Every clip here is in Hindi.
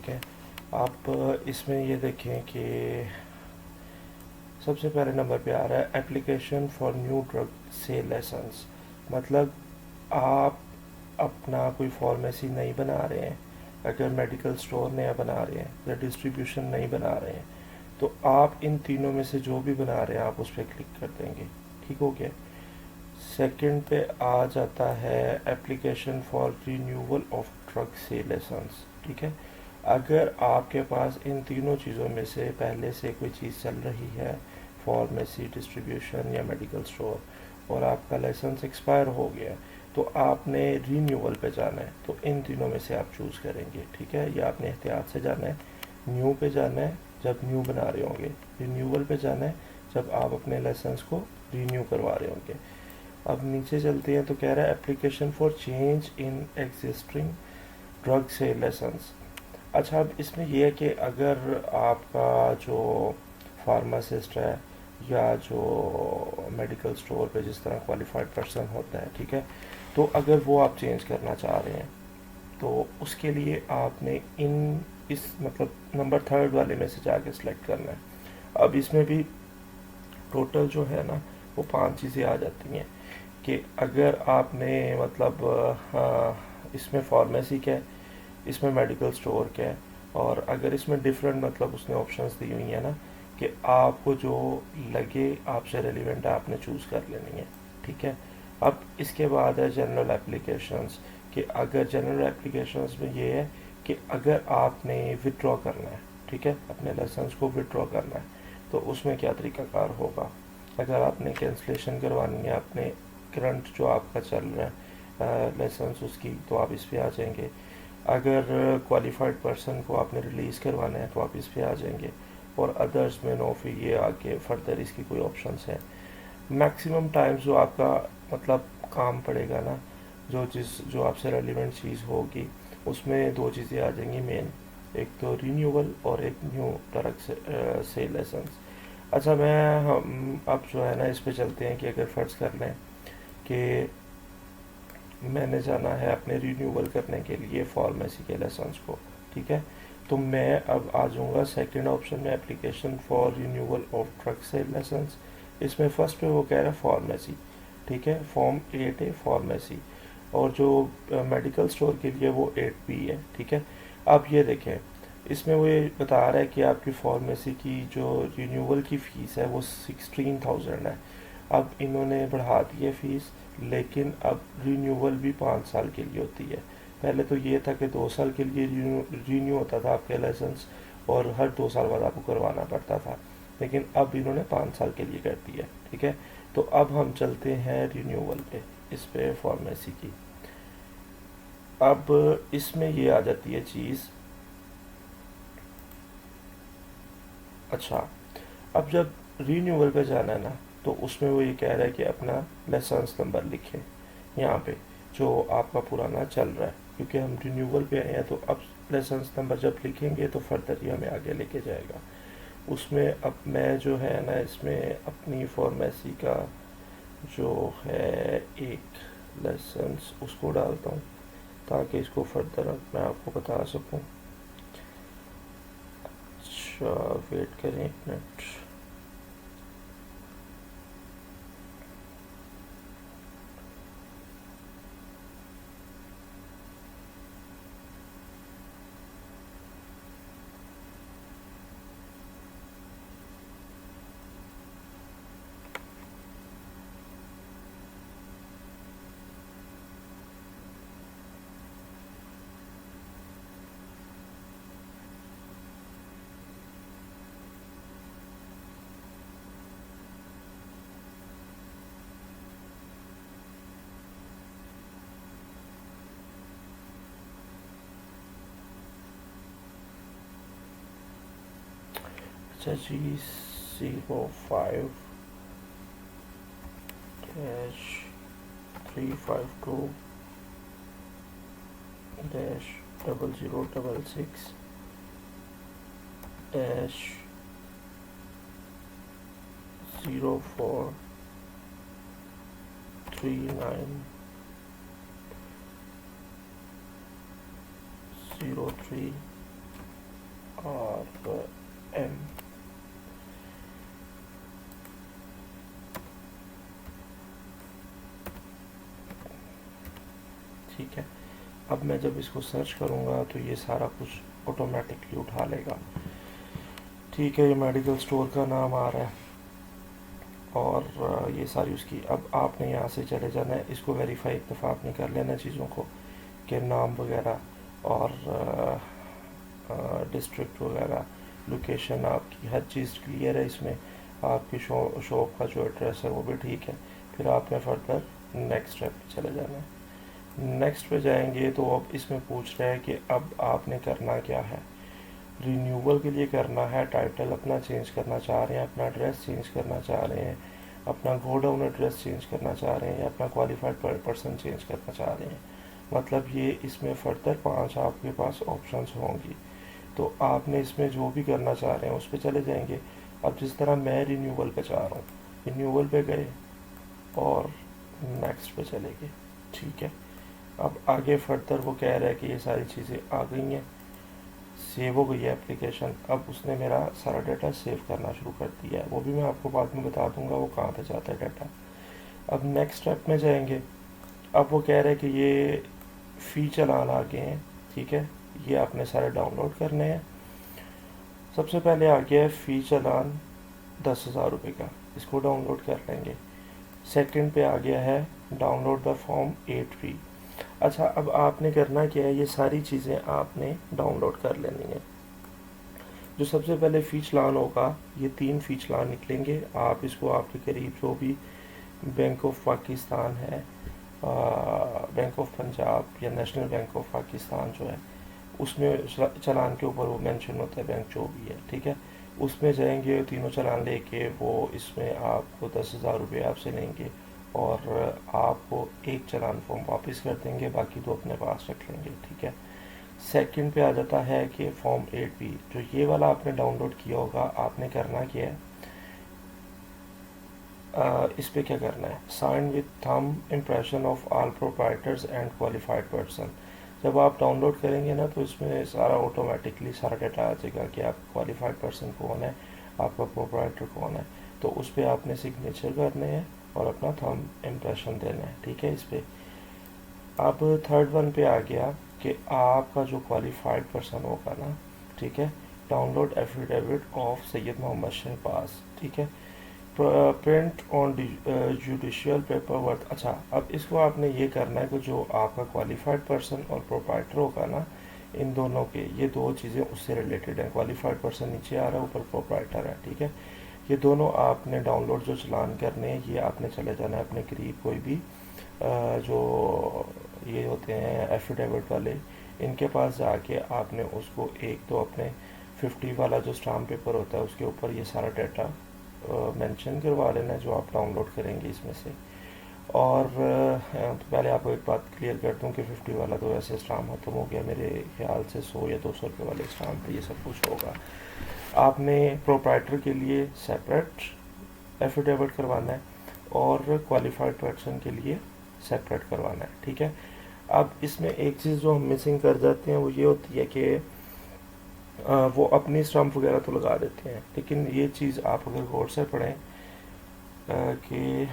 ठीक है। आप इसमें ये देखें कि सबसे पहले नंबर पे आ रहा है application for new drug sale licence. मतलब आप अपना कोई फार्मेसी नहीं बना रहे हैं, अगर मेडिकल स्टोर नया बना रहे हैं या डिस्ट्रीब्यूशन नहीं बना रहे हैं, तो आप इन तीनों में से जो भी बना रहे हैं आप उस पर क्लिक कर देंगे। ठीक हो गया। सेकंड पे आ जाता है application for renewal of drug sale licence. ठीक है। अगर आपके पास इन तीनों चीज़ों में से पहले से कोई चीज़ चल रही है, फार्मेसी, डिस्ट्रीब्यूशन या मेडिकल स्टोर, और आपका लाइसेंस एक्सपायर हो गया, तो आपने रीन्यूअल पे जाना है। तो इन तीनों में से आप चूज़ करेंगे। ठीक है। या आपने एहतियात से जाना है। न्यू पे जाना है जब न्यू बना रहे होंगे, रिन्यूअल पे जाना है जब आप अपने लाइसेंस को रीन्यू करवा रहे होंगे। अब नीचे चलते हैं तो कह रहा है application for change in existing drug sale licence. अच्छा, अब इसमें यह है कि अगर आपका जो फार्मासिस्ट है या जो मेडिकल स्टोर पे जिस तरह क्वालिफाइड पर्सन होता है, ठीक है, तो अगर वो आप चेंज करना चाह रहे हैं तो उसके लिए आपने इन इस मतलब नंबर थर्ड वाले में से जाके सिलेक्ट करना है। अब इसमें भी टोटल जो है ना वो 5 चीज़ें आ जाती हैं कि अगर आपने मतलब इसमें फार्मेसी का है, इसमें मेडिकल स्टोर का है, और अगर इसमें डिफरेंट मतलब उसने ऑप्शंस दी हुई हैं ना कि आपको जो लगे आपसे रेलिवेंट है आपने चूज़ कर लेनी है। ठीक है। अब इसके बाद है जनरल एप्लीकेशंस, कि अगर जनरल एप्लीकेशंस में ये है कि अगर आपने विड्रॉ करना है, ठीक है, अपने लाइसेंस को विड्रॉ करना है, तो उसमें क्या तरीकाकार होगा। अगर आपने कैंसलेशन करवानी है अपने करंट जो आपका चल रहा है लाइसेंस उसकी, तो आप इस पे आ जाएंगे। अगर क्वालिफाइड पर्सन को आपने रिलीज़ करवाना है तो आप इस पे आ जाएंगे। और अदर्स में नो फिर ये आगे फर्दर इसकी कोई ऑप्शंस है। मैक्सिमम टाइम्स जो आपका मतलब काम पड़ेगा ना, जो आपसे रेलिवेंट चीज़ होगी, उसमें दो चीज़ें आ जाएंगी मेन, एक तो रिन्यूअल और एक न्यू ड्रग से लाइसेंस। अच्छा, मैं हम अब जो है ना इस पे चलते हैं कि अगर फ़र्ज़ कर लें कि मैंने जाना है अपने रिन्यूअल करने के लिए फार्मेसी के लाइसेंस को। ठीक है। तो मैं अब आ जाऊँगा सेकंड ऑप्शन में, application for renewal of drug sale licence. इसमें फर्स्ट पे वो कह रहा है फार्मेसी। ठीक है। फॉर्म 8 है फार्मेसी, और जो मेडिकल स्टोर के लिए वो 8B है। ठीक है। अब ये देखें, इसमें वो ये बता रहा है कि आपकी फार्मेसी की जो रिन्यूअल की फ़ीस है वो 16,000 है। अब इन्होंने बढ़ा दी है फ़ीस, लेकिन अब रिन्यूअल भी 5 साल के लिए होती है। पहले तो ये था कि 2 साल के लिए रीन्यू होता था आपका लाइसेंस, और हर 2 साल बाद आपको करवाना पड़ता था, लेकिन अब इन्होंने 5 साल के लिए कर दिया। ठीक है। तो अब हम चलते हैं रिन्यूअल पे, इस पे फार्मेसी की। अब इसमें ये आ जाती है चीज़। अच्छा, अब जब रीन्यूअल पे जाना है ना, तो उसमें वो ये कह रहा है कि अपना लाइसेंस नंबर लिखें यहाँ पे जो आपका पुराना चल रहा है, क्योंकि हम रिन्यूअल पे आए हैं। तो अब लाइसेंस नंबर जब लिखेंगे तो फर्दर ही हमें आगे लेके जाएगा। उसमें अब मैं जो है ना इसमें अपनी फार्मेसी का जो है एक लाइसेंस उसको डालता हूँ, ताकि इसको फर्दर मैं आपको बता सकूँ। अच्छा, वेट करें 1 मिनट। अच्छा जी, 05-0066-043903 ठीक है। अब मैं जब इसको सर्च करूँगा तो ये सारा कुछ ऑटोमेटिकली उठा लेगा, ठीक है। ये मेडिकल स्टोर का नाम आ रहा है और ये सारी उसकी। अब आपने यहाँ से चले जाना है, इसको वेरीफाई एक दफ़ा आपने कर लेना चीज़ों को, के नाम वगैरह और डिस्ट्रिक्ट वगैरह, लोकेशन आपकी, हर चीज़ क्लियर है इसमें। आपकी शॉप का जो एड्रेस है वो भी ठीक है। फिर आपने फर्दर नेक्स्ट स्टेप पे चले जाना है। नेक्स्ट पे जाएंगे तो अब इसमें पूछ रहा है कि अब आपने करना क्या है। रिन्यूअल के लिए करना है, टाइटल अपना चेंज करना चाह रहे हैं, अपना एड्रेस चेंज करना चाह रहे हैं, अपना गोडाउन एड्रेस चेंज करना चाह रहे हैं, या अपना क्वालिफाइड पर्सन चेंज करना चाह रहे हैं। मतलब ये इसमें फर्दर 5 आपके पास ऑप्शंस होंगी। तो आपने इसमें जो भी करना चाह रहे हैं उस पर चले जाएंगे। अब जिस तरह मैं रिन्यूअल पे चाह रहा हूँ, रिन्यूअल पे गए और नेक्स्ट पे चले गए, ठीक है। अब आगे फर्दर वो कह रहा है कि ये सारी चीज़ें आ गई हैं, सेव हो गई है एप्लीकेशन। अब उसने मेरा सारा डाटा सेव करना शुरू कर दिया है, वो भी मैं आपको बाद में बता दूंगा वो कहाँ पे जाता है डाटा। अब नेक्स्ट स्टेप में जाएंगे। अब वो कह रहे हैं कि ये फ़ी चालान आ गए हैं, ठीक है। ये आपने सारे डाउनलोड करने हैं। सबसे पहले आ गया है फ़ी चालान 10,000 रुपये का, इसको डाउनलोड कर लेंगे। सेकंड पे आ गया है डाउनलोड द फॉर्म 8V। अच्छा, अब आपने करना क्या है, ये सारी चीज़ें आपने डाउनलोड कर लेनी है। जो सबसे पहले फ़ी चालान होगा, ये 3 फ़ी चालान निकलेंगे। आप इसको आपके करीब जो भी बैंक ऑफ पाकिस्तान है, बैंक ऑफ पंजाब या नेशनल बैंक ऑफ पाकिस्तान जो है, उसमें चालान के ऊपर वो मेंशन होता है बैंक जो भी है, ठीक है। उसमें जाएंगे, तीनों चालान लेके वो इसमें आपको 10,000 रुपये आपसे लेंगे और आपको एक चालान फॉर्म वापस कर देंगे, बाकी 2 अपने पास रख लेंगे, ठीक है। सेकंड पे आ जाता है कि फॉर्म 8B, जो ये वाला आपने डाउनलोड किया होगा, आपने करना क्या है, इस पे क्या करना है, sign with thumb impression of all proprietors and qualified person. जब आप डाउनलोड करेंगे ना तो इसमें सारा ऑटोमेटिकली सारा डाटा आ जाएगा कि आप क्वालिफाइड पर्सन कौन है, आपका प्रोप्राइटर कौन है। तो उस पर आपने सिग्नेचर करने हैं और अपना थंब इम्प्रेशन देना है, ठीक है। इस पर अब थर्ड वन पे आ गया कि आपका जो क्वालिफाइड पर्सन होगा ना, ठीक है, download affidavit of Syed Mohammad Shahbaz, ठीक है, print on judicial paper worth. अच्छा, अब इसको आपने ये करना है कि जो आपका क्वालिफाइड पर्सन और प्रोप्राइटर होगा ना, इन दोनों के ये 2 चीज़ें उससे रिलेटेड हैं। क्वालिफाइड पर्सन नीचे आ रहा है, ऊपर प्रोप्राइटर है, ठीक है। ये दोनों आपने डाउनलोड जो चलान करने हैं, ये आपने चले जाना है अपने करीब कोई भी जो ये होते हैं एफिडेविट वाले, इनके पास जाके आपने उसको एक तो अपने 50 वाला जो स्टाम्प पेपर होता है उसके ऊपर ये सारा डाटा मेंशन करवा लेना जो आप डाउनलोड करेंगे इसमें से। और तो पहले आपको एक बात क्लियर कर दूं कि 50 वाला तो वैसे स्टाम्प खत्म हो गया, मेरे ख्याल से 100 या 200 रुपये वाले स्टाम्प पे ये सब कुछ होगा। आपने प्रोप्राइटर के लिए सेपरेट एफिडेविट करवाना है और क्वालिफाइड पर्सन के लिए सेपरेट करवाना है, ठीक है। अब इसमें एक चीज़ जो हम मिसिंग कर जाते हैं वो ये होती है कि वो अपनी स्टम्प वगैरह तो लगा देते हैं, लेकिन ये चीज़ आप अगर गौर से पढ़ें कि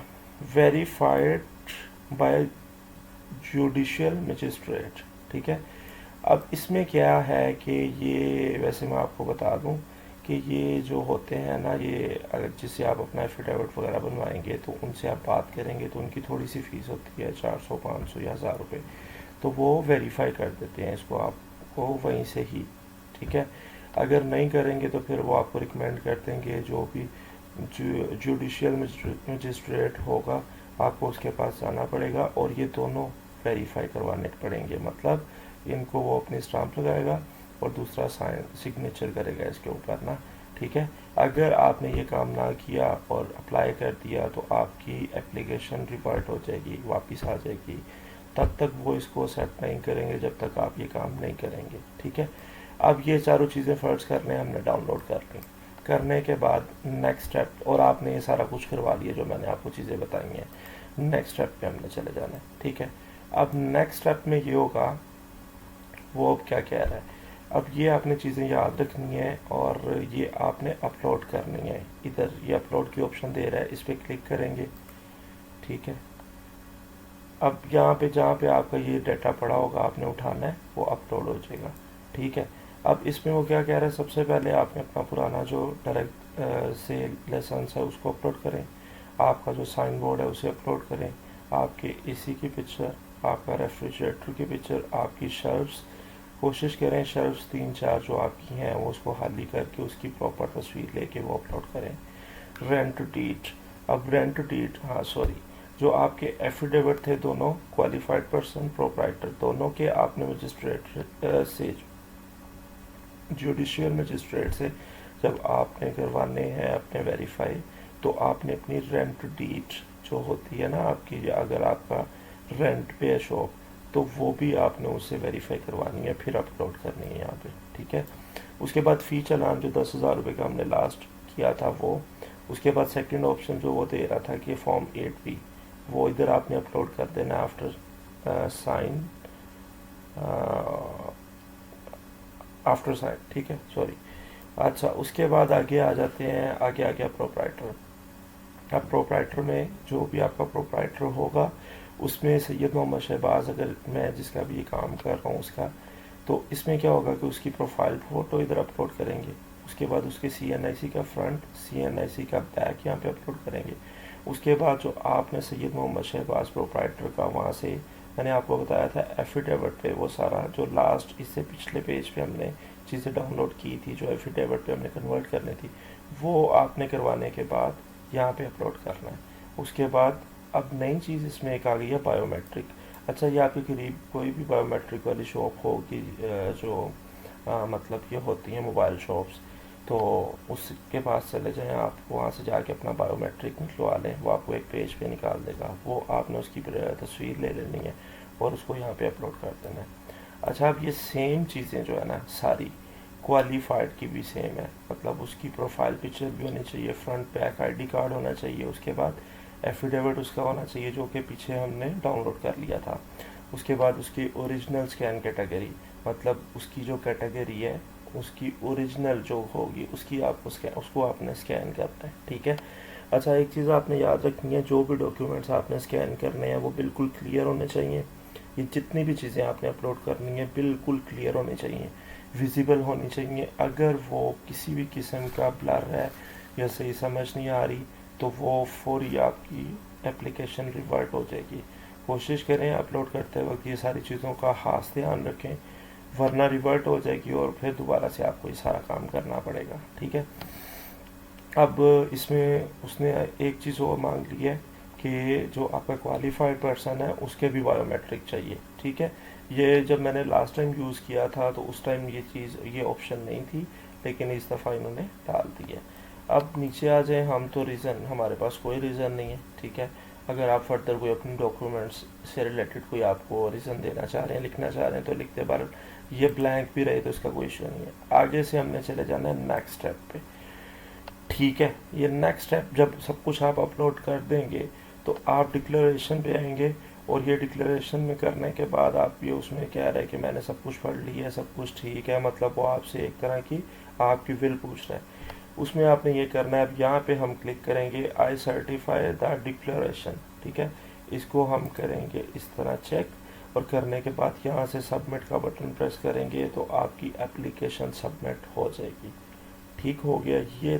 वेरीफाइड बाय जुडिशियल मजिस्ट्रेट, ठीक है। अब इसमें क्या है कि ये वैसे मैं आपको बता दूं कि ये जो होते हैं ना, ये अगर जिससे आप अपना एफिडेविट वगैरह बनवाएंगे तो उनसे आप बात करेंगे तो उनकी थोड़ी सी फ़ीस होती है 400, 500 या 1000 रुपये। तो वो वेरीफाई कर देते हैं इसको आपको वहीं से ही, ठीक है। अगर नहीं करेंगे तो फिर वो आपको रिकमेंड कर देंगे जो भी जुडिशियल मजिस्ट्रेट होगा, आपको उसके पास जाना पड़ेगा और ये दोनों वेरीफाई करवाने पड़ेंगे। मतलब इनको वो अपनी स्टाम्प लगाएगा और दूसरा साइन सिग्नेचर करेगा इसके ऊपर ना, ठीक है। अगर आपने ये काम ना किया और अप्लाई कर दिया तो आपकी एप्लीकेशन रिवर्ट हो जाएगी, वापस आ जाएगी। तब तक वो इसको एक्सेप्ट नहीं करेंगे जब तक आप ये काम नहीं करेंगे, ठीक है। अब ये चारों चीज़ें फर्स्ट करने हमने डाउनलोड कर ली। करने के बाद नेक्स्ट स्टेप, और आपने ये सारा कुछ करवा लिया जो मैंने आपको चीज़ें बताई हैं, नेक्स्ट स्टेप पे हमने चले जाना है, ठीक है। अब नेक्स्ट स्टेप में ये होगा, वो अब क्या कह रहा है, अब ये आपने चीज़ें याद रखनी है और ये आपने अपलोड करनी है। इधर ये अपलोड की ऑप्शन दे रहा है, इस पर क्लिक करेंगे, ठीक है। अब यहाँ पे जहाँ पे आपका ये डाटा पड़ा होगा आपने उठाना है वो अपलोड हो जाएगा। ठीक है, अब इसमें वो क्या कह रहा है, सबसे पहले आपने अपना पुराना जो डायरेक्ट सेल लाइसेंस है उसको अपलोड करें, आपका जो साइन बोर्ड है उसे अपलोड करें, आपके एसी की पिक्चर, आपका रेफ्रिजरेटर की पिक्चर, आपकी शेल्फ्स, कोशिश करें शेल्फ्स 3-4 जो आपकी हैं वो उसको खाली करके उसकी प्रॉपर तस्वीर लेके वो अपलोड करें। रेंट डीड, अब रेंट डीड, हाँ सॉरी, जो आपके एफिडेविट थे दोनों, क्वालिफाइड पर्सन प्रोप्राइटर दोनों के, आपने मजिस्ट्रेट से, जुडिशियल मजिस्ट्रेट से जब आपने करवाने हैं अपने वेरीफाई, तो आपने अपनी रेंट डीड जो होती है ना आपकी, अगर आपका रेंट पे है शॉप तो वो भी आपने उससे वेरीफाई करवानी है, फिर अपलोड करनी है यहाँ पे। ठीक है, उसके बाद फ़ी चालान जो 10,000 रुपये का हमने लास्ट किया था वो, उसके बाद सेकंड ऑप्शन जो वो दे रहा था कि फॉर्म 8B, वो इधर आपने अपलोड कर देना आफ्टर साइन, आफ्टर साइन। ठीक है, सॉरी। अच्छा, उसके बाद आगे आ जाते हैं, आगे आ गया प्रोप्राइटर। अब प्रोप्राइटर में जो भी आपका प्रोप्राइटर होगा उसमें सैयद मोहम्मद शहबाज, अगर मैं जिसका भी ये काम कर रहा हूँ उसका, तो इसमें क्या होगा कि उसकी प्रोफाइल फ़ोटो इधर अपलोड करेंगे, उसके बाद उसके CNIC का फ्रंट, CNIC का बैक यहाँ पे अपलोड करेंगे। उसके बाद जो आपने सैयद मोहम्मद शहबाज प्रोप्राइटर का वहाँ से मैंने आपको बताया था एफिडेविट पे, वो सारा जो लास्ट इससे पिछले पेज पे हमने चीज़ें डाउनलोड की थी, जो एफिडेविट पे हमने कन्वर्ट करनी थी, वो आपने करवाने के बाद यहाँ पे अपलोड करना है। उसके बाद अब नई चीज़ इसमें एक आ गई है बायोमेट्रिक। अच्छा, ये आपके करीब कोई भी बायोमेट्रिक वाली शॉप होगी जो मतलब ये होती हैं मोबाइल शॉप्स, तो उसके पास चले जाएं आप, वहाँ से जाके अपना बायोमेट्रिक निकलवा लें, वो आपको एक पेज पे निकाल देगा, वो आपने उसकी तस्वीर ले लेनी है और उसको यहाँ पे अपलोड कर देना है। अच्छा, अब ये सेम चीज़ें जो है ना सारी, क्वालिफाइड की भी सेम है, मतलब उसकी प्रोफाइल पिक्चर भी होनी चाहिए, फ्रंट बैक ID कार्ड होना चाहिए, उसके बाद एफिडेविट उसका होना चाहिए जो कि पीछे हमने डाउनलोड कर लिया था, उसके बाद उसकी ओरिजिनल स्कैन कैटेगरी, मतलब उसकी जो कैटेगरी है उसकी ओरिजिनल जो होगी उसकी आपको उसको आपने स्कैन करना है। ठीक है, अच्छा एक चीज़ आपने याद रखनी है, जो भी डॉक्यूमेंट्स आपने स्कैन करने हैं वो बिल्कुल क्लियर होने चाहिए, ये जितनी भी चीज़ें आपने अपलोड करनी है बिल्कुल क्लियर होनी चाहिए, विजिबल होनी चाहिए। अगर वो किसी भी किस्म का ब्लर है या सही समझ नहीं आ रही तो वो फौरी आपकी एप्लीकेशन रिवर्ट हो जाएगी। कोशिश करें अपलोड करते वक्त ये सारी चीज़ों का खास ध्यान रखें, वरना रिवर्ट हो जाएगी और फिर दोबारा से आपको ये सारा काम करना पड़ेगा। ठीक है, अब इसमें उसने एक चीज़ और मांग ली है कि जो आपका क्वालिफाइड पर्सन है उसके भी बायोमेट्रिक चाहिए। ठीक है, ये जब मैंने लास्ट टाइम यूज़ किया था तो उस टाइम ये चीज़, ये ऑप्शन नहीं थी, लेकिन इस दफ़ा इन्होंने डाल दी है। अब नीचे आ जाए हम, तो रीज़न हमारे पास कोई रीज़न नहीं है। ठीक है, अगर आप फर्दर कोई अपनी डॉक्यूमेंट्स से रिलेटेड कोई आपको रीज़न देना चाह रहे हैं, लिखना चाह रहे हैं तो लिखते, बार ये ब्लैंक भी रहे तो इसका कोई इशू नहीं है। आगे से हमने चले जाना है नेक्स्ट स्टेप पे। ठीक है, ये नेक्स्ट स्टेप जब सब कुछ आप अपलोड कर देंगे तो आप डिक्लेरेशन पे आएंगे, और ये डिक्लेरेशन में करने के बाद आप ये उसमें कह रहे हैं कि मैंने सब कुछ पढ़ लिया है, सब कुछ ठीक है, मतलब वो आपसे एक तरह की आपकी विल पूछ रहा है, उसमें आपने ये करना है। अब यहाँ पे हम क्लिक करेंगे आई सर्टिफाई द डिक्लेरेशन। ठीक है, इसको हम करेंगे इस तरह चेक, और करने के बाद यहाँ से सबमिट का बटन प्रेस करेंगे तो आपकी एप्लीकेशन सबमिट हो जाएगी। ठीक हो गया ये।